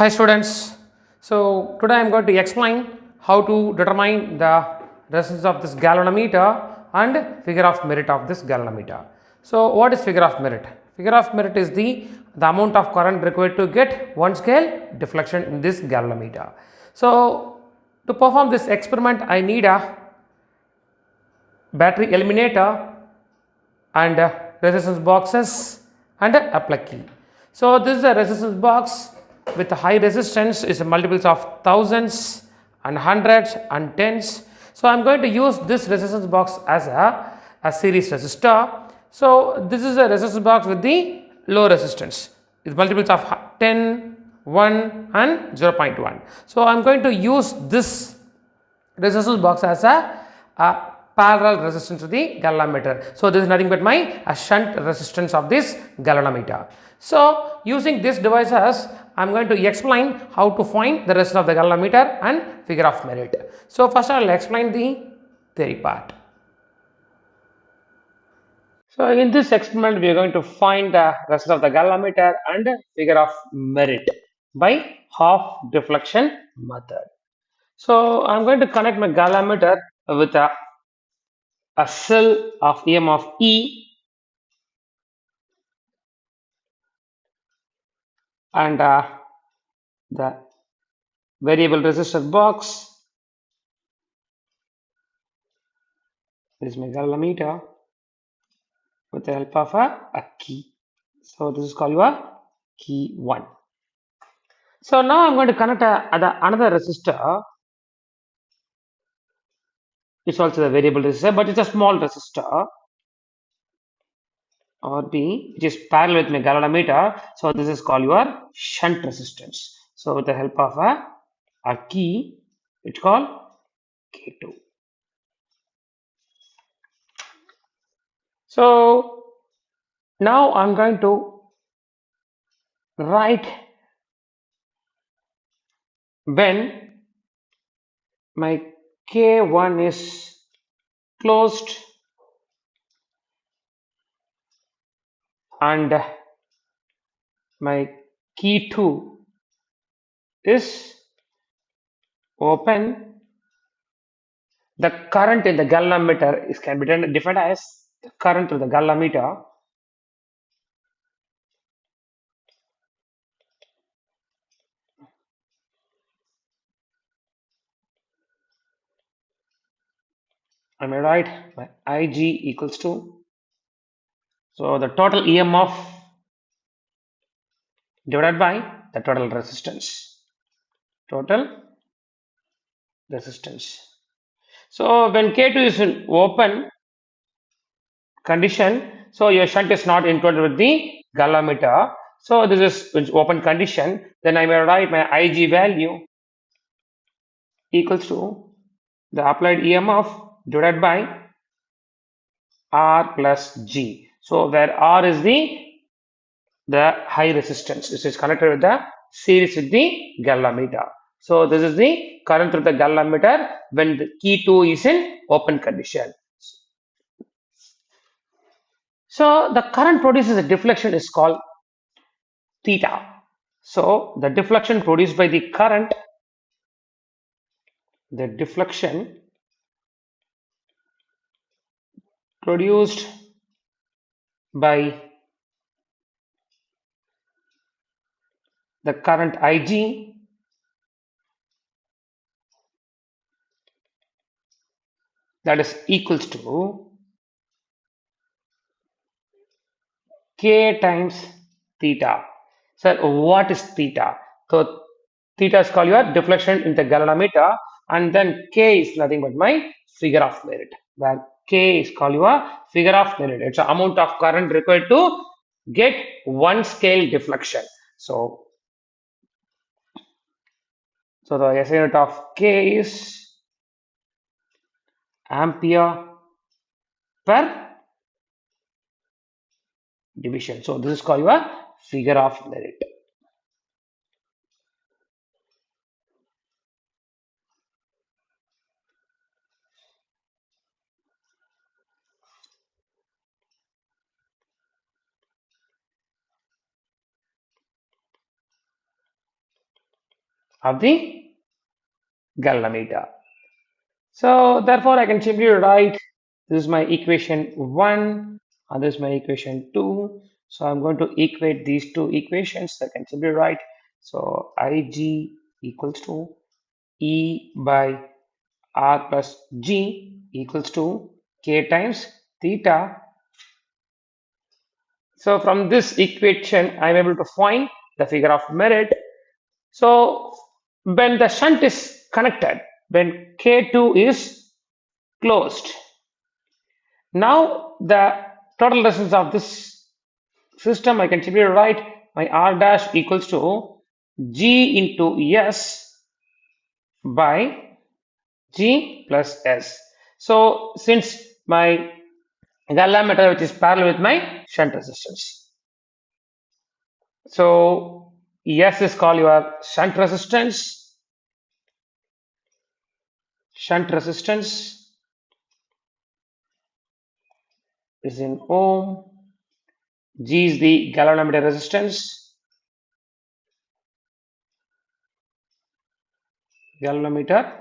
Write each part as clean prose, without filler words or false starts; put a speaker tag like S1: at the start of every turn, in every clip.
S1: Hi students. So today I am going to explain how to determine the resistance of this galvanometer and figure of merit of this galvanometer. So what is figure of merit? Figure of merit is the amount of current required to get one scale deflection in this galvanometer. So to perform this experiment I need a battery eliminator and resistance boxes and a plug key. So this is a resistance box with a high resistance is multiples of thousands and hundreds and tens. So I am going to use this resistance box as a series resistor. So this is a resistance box with the low resistance. It's multiples of 10, 1 and 0.1. So I am going to use this resistance box as a parallel resistance to the galvanometer. So this is nothing but my shunt resistance of this galvanometer. So using this devices I am going to explain how to find the resistance of the galvanometer and figure of merit. So first I will explain the theory part. So in this experiment we are going to find the resistance of the galvanometer and figure of merit by half deflection method. So I am going to connect my galvanometer with a cell of EM of E and the variable resistor box is my galvanometer with the help of a key. So this is called your key 1. So now I'm going to connect another resistor. It's also a variable resistor, but it's a small resistor or B, which is parallel with my galvanometer. So this is called your shunt resistance. So with the help of a key, it's called K2. So now I'm going to write when my K1 is closed and my key 2 is open, the current in the galvanometer is can be defined as the current to the galvanometer I may write my Ig equals to, so the total EMF divided by the total resistance. So when K2 is in open condition, so your shunt is not included with the galvanometer. So this is open condition. Then I may write my Ig value equals to the applied EMF divided by R plus G. So where R is the high resistance. This is connected with the series with the galvanometer. So this is the current through the galvanometer when the key 2 is in open condition. So the current produces a deflection is called theta. So the deflection produced by the current, the deflection produced by the current Ig that is equals to K times theta. So what is theta? So theta is called your deflection in the galvanometer, and then K is nothing but my figure of merit, where K is called your figure of merit. It's the amount of current required to get one scale deflection. So the SI unit of K is ampere per division. So this is called your figure of merit. of the galvanometer. So therefore I can simply write this is my equation 1 and this is my equation 2. So I'm going to equate these two equations. I can simply write so Ig equals to E by R plus G equals to K times theta. So from this equation I'm able to find the figure of merit. So when the shunt is connected, when K2 is closed, now the total resistance of this system I can simply write my R dash equals to G into S by G plus S. So since my galvanometer which is parallel with my shunt resistance. So S is called your shunt resistance. Shunt resistance is in ohm. G is the galvanometer resistance. Galvanometer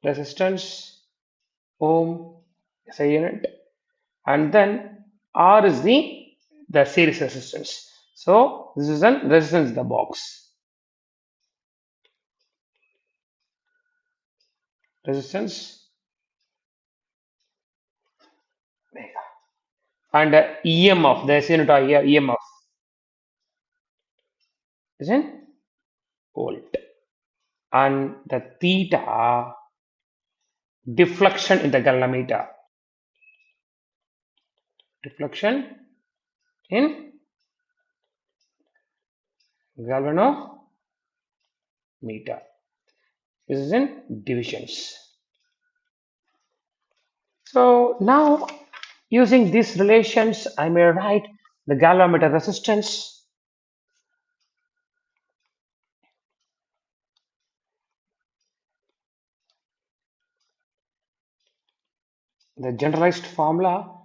S1: resistance ohm is a unit, and then R is the series resistance. So this is an resistance in the box. Resistance and EMF, the unit of EMF is in volt, and the theta deflection in the galvanometer. Deflection in galvanometer. This is in divisions. So now using these relations, I may write the galvanometer resistance the generalized formula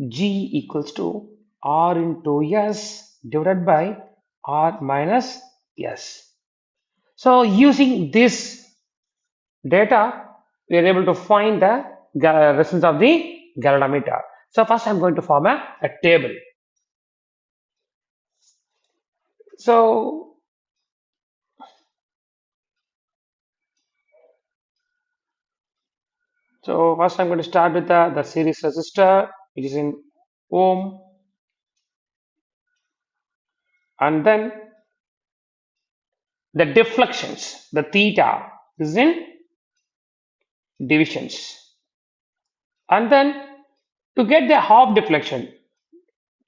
S1: G equals to R into S divided by R minus S. So using this data, we are able to find the resistance of the galvanometer. So first I'm going to form a table. So first I'm going to start with the series resistor, which is in ohm, and then the deflections, the theta is in divisions, and then to get the half deflection,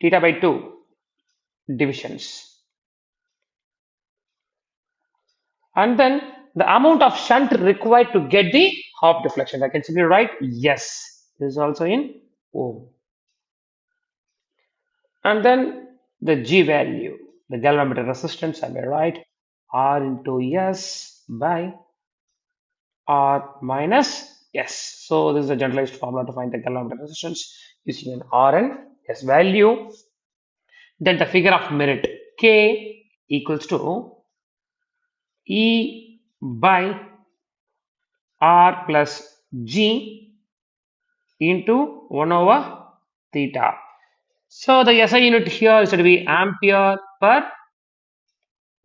S1: theta by 2 divisions, and then the amount of shunt required to get the half deflection. I can simply write yes. This is also in ohm, and then the G value, the galvanometer resistance, I may write R into S by R minus S. So this is a generalized formula to find the galvanometer resistance using an R and S value. Then the figure of merit K equals to E by R plus G into 1 over theta. So the SI unit here is to be ampere per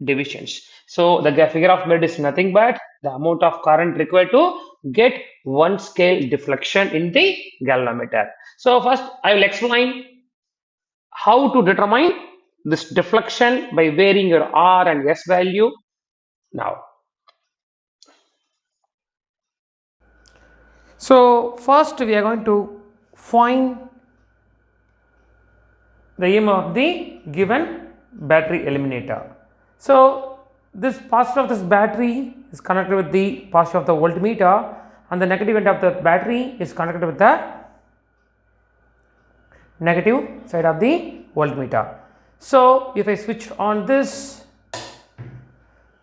S1: divisions. So the figure of merit is nothing but the amount of current required to get one scale deflection in the galvanometer. So first I will explain how to determine this deflection by varying your R and S value now. So first we are going to find the aim of the given battery eliminator. So this positive of this battery is connected with the positive of the voltmeter, and the negative end of the battery is connected with the negative side of the voltmeter. So if I switch on this,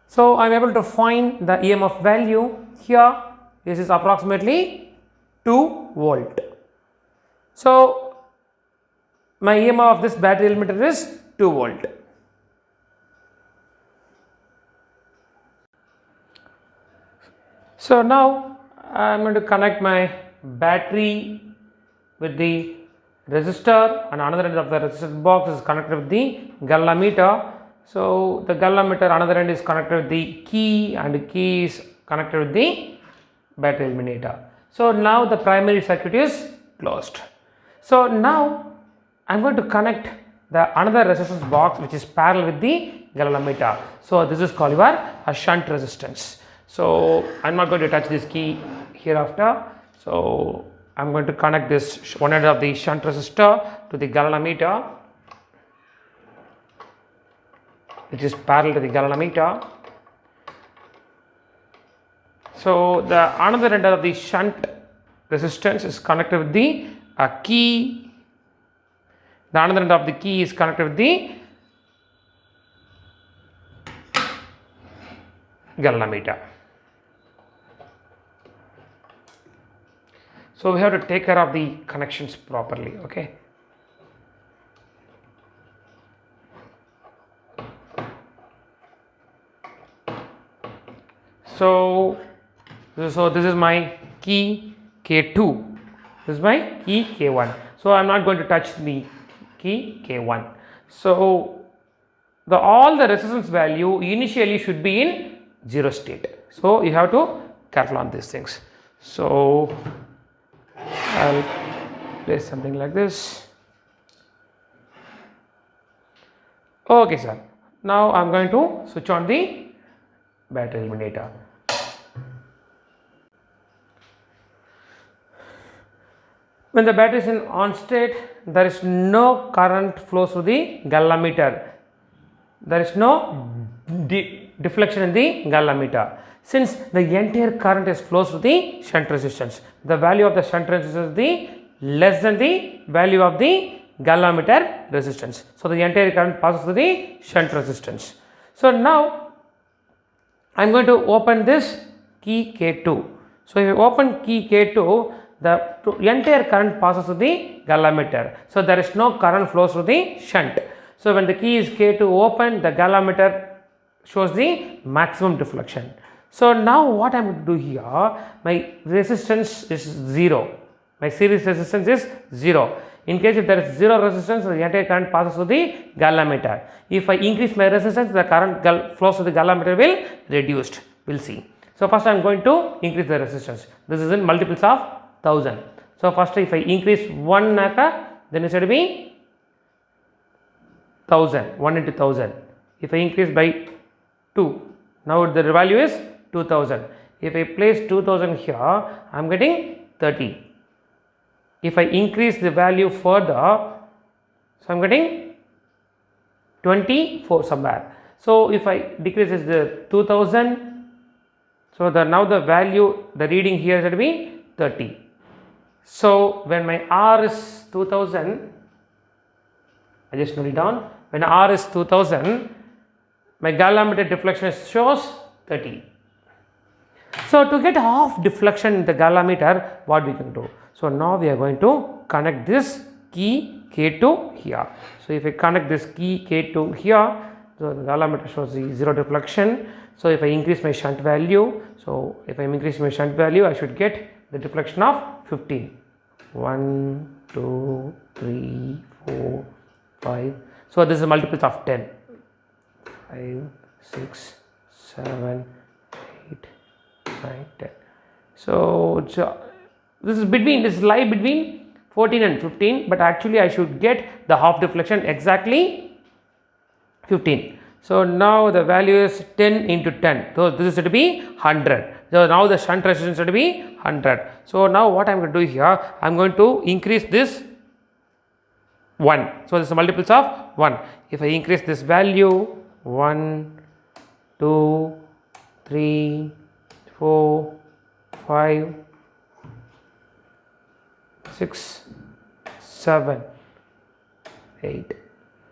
S1: so I am able to find the EMF value here. This is approximately 2 volt. So my EMF of this battery limiter is 2 volt. So now I am going to connect my battery with the resistor, and another end of the resistor box is connected with the galvanometer. So the galvanometer another end is connected with the key, and the key is connected with the battery eliminator. So now the primary circuit is closed. So now I am going to connect the another resistance box which is parallel with the galvanometer. So this is called a shunt resistance. So I am not going to touch this key hereafter. So I am going to connect this one end of the shunt resistor to the galvanometer, which is parallel to the galvanometer. So the another end of the shunt resistance is connected with the key. The another end of the key is connected with the galvanometer. So we have to take care of the connections properly, okay. So this is my key K2, this is my key K1. So I am not going to touch the key K1. So all the resistance value initially should be in 0 state. So you have to careful on these things. So I'll place something like this. Okay sir, now I'm going to switch on the battery eliminator. When the battery is in on state, there is no current flows through the galvanometer. There is no deflection in the galvanometer. Since the entire current is flows through the shunt resistance, the value of the shunt resistance is less than the value of the galvanometer resistance. So the entire current passes through the shunt resistance. So now I am going to open this key K2. So if you open key K2, the entire current passes through the galvanometer. So there is no current flows through the shunt. So when the key is K2 open, the galvanometer shows the maximum deflection. So now what I am going to do here, my resistance is 0, my series resistance is 0. In case if there is 0 resistance, the entire current passes through the galvanometer. If I increase my resistance, the current flows through the galvanometer will reduced, we will see. So first I am going to increase the resistance, this is in multiples of 1000. So first if I increase 1 then it should be 1000, 1 into 1000. If I increase by 2, now the value is 2000. If I place 2000 here, I am getting 30. If I increase the value further, so I am getting 24 somewhere. So if I decrease the 2000, so now the value, the reading here should be 30. So when my R is 2000, I just note it down. When R is 2000, my galvanometer deflection shows 30. So to get half deflection in the galvanometer, what we can do? So now we are going to connect this key K2 here. So if I connect this key K2 here, so the galvanometer shows the 0 deflection. So if I increase my shunt value, so if I am increasing my shunt value, I should get the deflection of 15. 1, 2, 3, 4, 5. So this is multiples of 10. 5, 6, 7, 8, 9, 10. So this is lie between 14 and 15, but actually I should get the half deflection exactly 15. So now the value is 10 into 10. So this is going to be 100. So now the shunt resistance is going to be 100. So now what I am going to do here, I am going to increase this 1. So this is multiples of 1. If I increase this value 1, 2, 3, 4, 5, 6, 7, 8.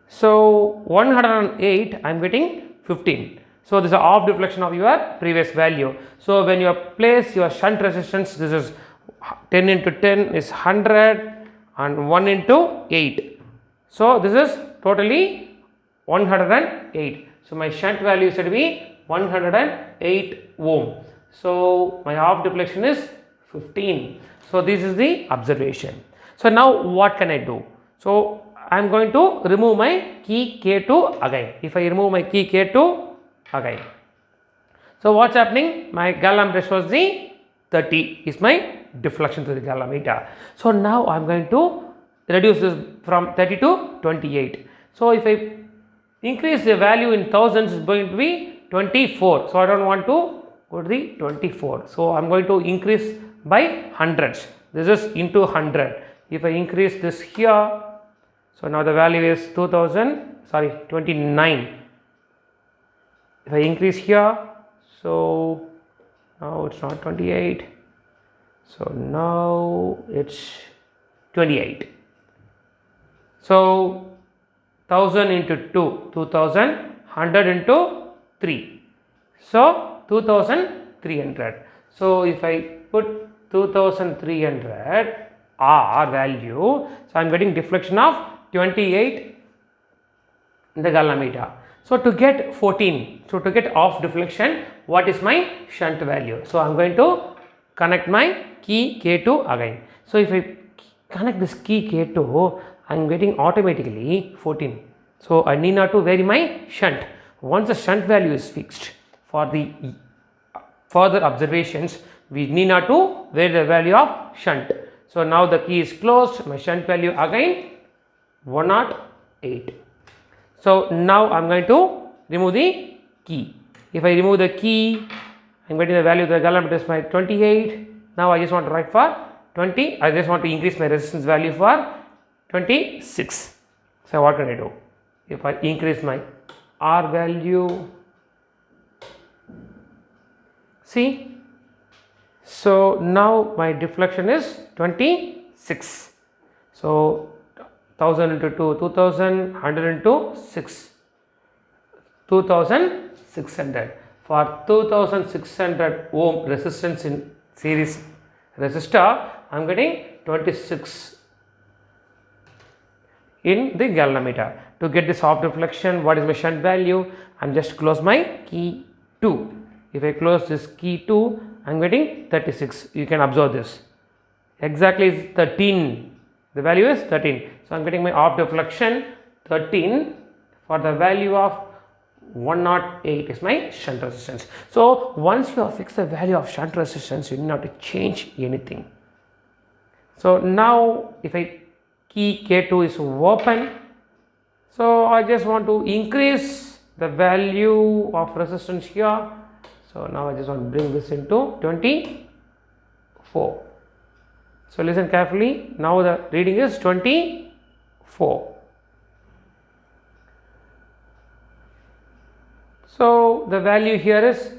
S1: So 108 I am getting 15. So this is half deflection of your previous value. So when you place your shunt resistance, this is 10 into 10 is 100 and 1 into 8. So this is totally 108. So my shunt value is to be 108 ohm. So my half deflection is 15. So this is the observation. So now what can I do? So I am going to remove my key K2 again. If I remove my key K2 again. So what's happening? My galvanometer shows the 30 is my deflection to the galvanometer. So now I am going to reduce this from 30 to 28. So if I increase the value in thousands, is going to be 24. So I don't want to go to the 24. So I am going to increase by hundreds. This is into 100. If I increase this here, so now the value is 29. If I increase here, so now it's not 28. So now it's 28. So 1000 into 2, 2000, 100 into 3. So 2300. So if I put 2300 R value, so I am getting deflection of 28 in the galvanometer. So to get 14, so to get off deflection, what is my shunt value? So I am going to connect my key K2 again. So if I connect this key K2, I am getting automatically 14. So I need not to vary my shunt. Once the shunt value is fixed, for the further observations, we need not to vary the value of shunt. So now the key is closed, my shunt value again 108. So now I am going to remove the key. If I remove the key, I am getting the value of the galvanometer is my 28. Now I just want to write for 20. I just want to increase my resistance value for 26. So what can I do? If I increase my R value, see, so now my deflection is 26. So 1000 into 2, 2000, 100 into 6, 2600. For 2600 ohm resistance in series resistor, I am getting 26 in the galvanometer. To get this half deflection, what is my shunt value? I am just close my key 2. If I close this key 2, I am getting 36. You can observe this. Exactly is 13. The value is 13. So I am getting my half deflection 13 for the value of 108 is my shunt resistance. So once you have fixed the value of shunt resistance, you need not to change anything. So now if I key K2 is open, so I just want to increase the value of resistance here. So now I just want to bring this into 24. So listen carefully. Now the reading is 24. So the value here is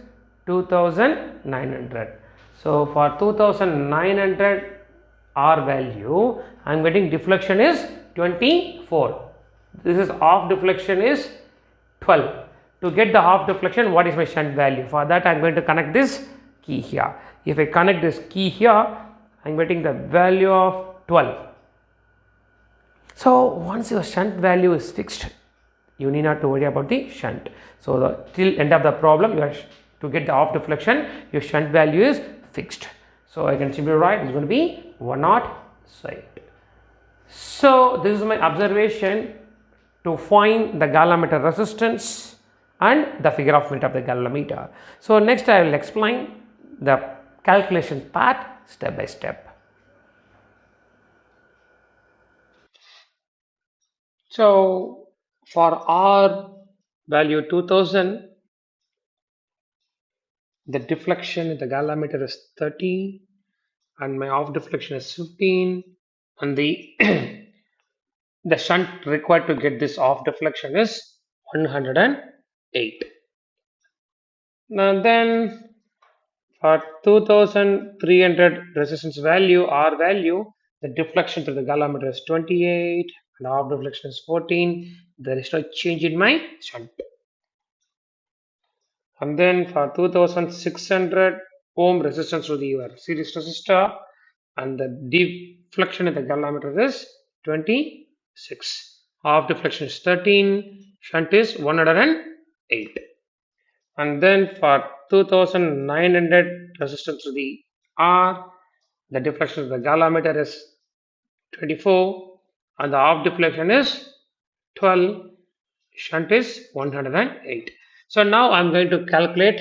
S1: 2900. So for 2900 R value, I am getting deflection is 24. This is half deflection is 12. To get the half deflection, what is my shunt value? For that I am going to connect this key here. If I connect this key here, I am getting the value of 12. So once your shunt value is fixed, you need not to worry about the shunt. So till end of the problem, you are to get the half deflection, your shunt value is fixed. So I can simply write it's going to be 108. So this is my observation to find the galvanometer resistance and the figure of merit of the galvanometer. So next I will explain the calculation part step by step. So for R value 2000, the deflection in the galvanometer is 30 and my off deflection is 15, and the the shunt required to get this off deflection is 108. Now then for 2300 resistance value R value, the deflection to the galvanometer is 28 and off deflection is 14. There is no change in my shunt. And then for 2600 ohm resistance to the series resistor, and the deflection in the galvanometer is 26. Half deflection is 13, shunt is 108. And then for 2900 resistance to the R, the deflection of the galvanometer is 24 and the half deflection is 12, shunt is 108. So now I'm going to calculate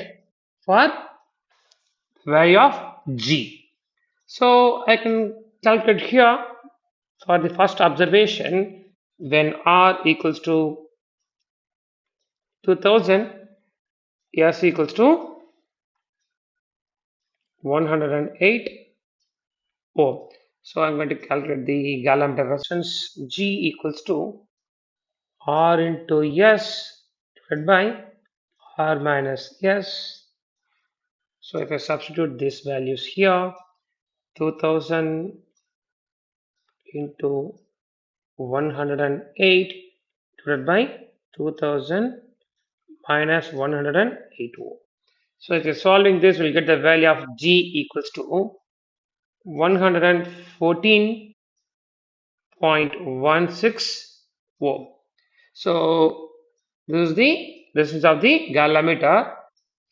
S1: for value of G. So I can calculate here for the first observation when R equals to 2000, S equals to 108 ohm. So I'm going to calculate the galvanometer resistance. G equals to R into S divided by R minus S. So if I substitute these values here, 2000 into 108 divided by 2000 minus 108 ohm. So if you're solving this, we'll get the value of G equals to 114.16 ohm. So this is the resistance of the galvanometer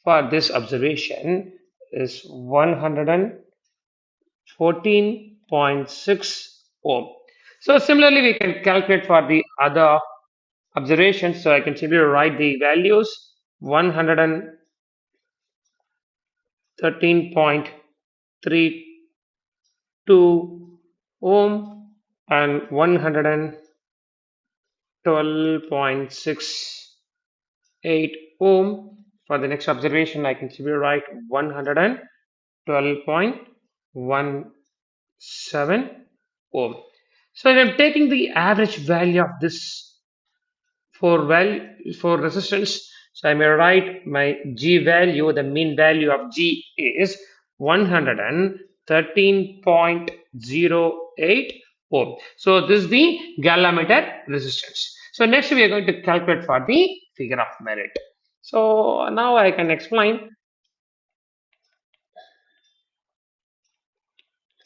S1: for this observation is 114.6 ohm. So similarly, we can calculate for the other observations. So I can simply write the values 113.32 ohm and 112.68 ohm. For the next observation, I can simply write 112.17 ohm. So if I'm taking the average value of this for resistance, so I may write my G value, the mean value of G is 113.08 ohm. So this is the galvanometer resistance. So next we are going to calculate for the figure of merit. So now I can explain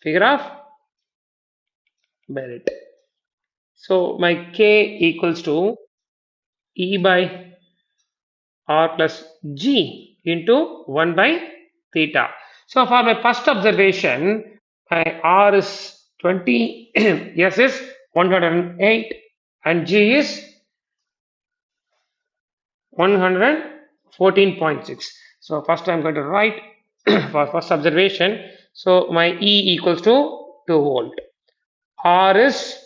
S1: figure of merit. So my K equals to E by R plus G into 1 by theta. So for my first observation, my R is 20, S is 108 and G is 114.6. So first I'm going to write for first observation. So my E equals to 2 volt. R is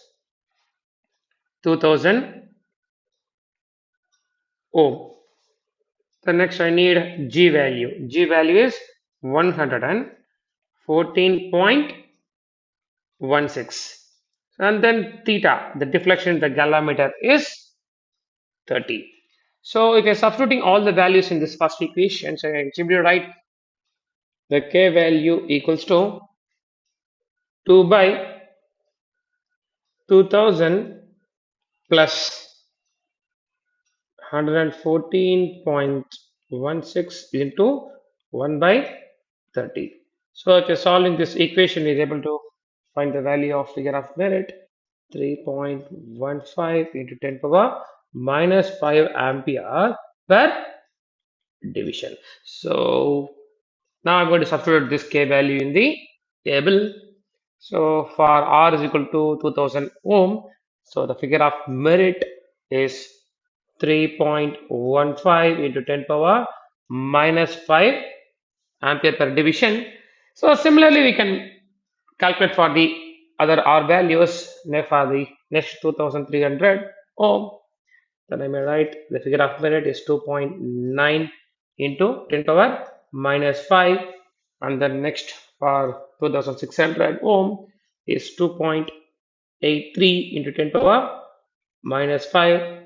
S1: 2000 ohm. The next I need G value. G value is 114.16. And then theta, the deflection in the galvanometer is 30. So if you're substituting all the values in this first equation, so I can simply write the K value equals to 2 by 2000 plus 114.16 into 1 by 30. So if you're solving this equation, you're able to find the value of figure of merit 3.15 into 10 power minus 5 ampere per division. So now I'm going to substitute this K value in the table. So for R is equal to 2000 ohm, so the figure of merit is 3.15 into 10 power minus 5 ampere per division. So similarly, we can calculate for the other R values for the next 2300 ohm. Then I may write the figure of merit is 2.9 into 10 power minus 5, and then next for 2600 ohm is 2.83 into 10 power minus 5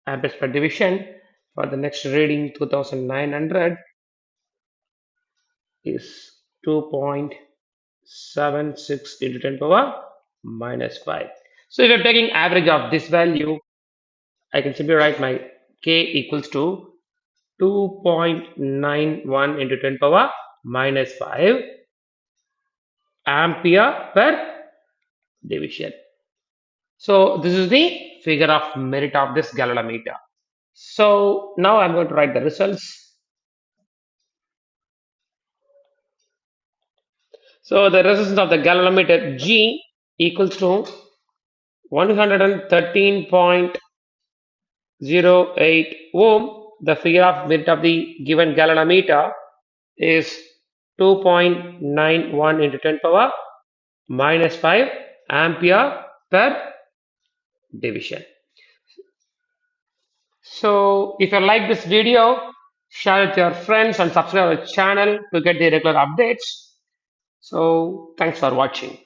S1: amperes per division. For the next reading 2900 is 2.76 into 10 power minus 5. So if I'm taking average of this value, I can simply write my K equals to 2.91 into 10 power minus 5 ampere per division. So this is the figure of merit of this galvanometer. So now I'm going to write the results. So the resistance of the galvanometer G equals to 113.08 ohm. The figure of merit of the given galvanometer is 2.91 into 10 power minus 5 ampere per division. So if you like this video, share it with your friends and subscribe to the channel to get the regular updates. So thanks for watching.